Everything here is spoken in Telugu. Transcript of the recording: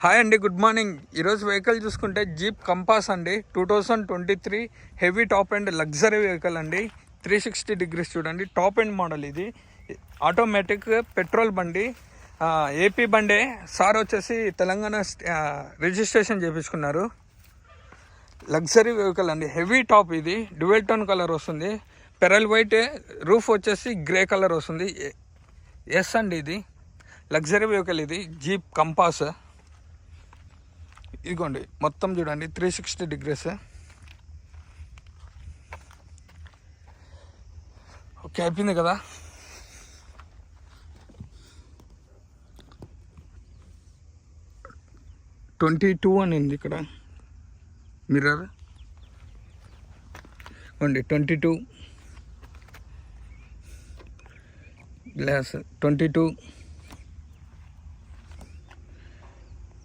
హాయ్ అండి, గుడ్ మార్నింగ్. ఈరోజు వెహికల్ చూసుకుంటే జీప్ కంపాస్ అండి, 2023 heavy top and luxury vehicle అండి. 360 డిగ్రీస్ చూడండి, టాప్ అండ్ మోడల్. ఇది ఆటోమేటిక్ పెట్రోల్ బండి, ఏపీ బండే. సార్ వచ్చేసి తెలంగాణ రిజిస్ట్రేషన్ చేయించుకున్నారు. లగ్జరీ వెహికల్ అండి, హెవీ టాప్. ఇది డ్యూయల్ టోన్ కలర్ వస్తుంది, పెరల్ వైట్, రూఫ్ వచ్చేసి గ్రే కలర్ వస్తుంది. ఎస్ అండి, ఇది లగ్జరీ వెహికల్. ఇది జీప్ కంపాస్. ఇదిగోండి మొత్తం చూడండి, 360 డిగ్రీస్. ఓకే, అయిపోయింది కదా. $22 అని ఉంది ఇక్కడ మిర్రర్. అండి 22 గ్లాస్ 22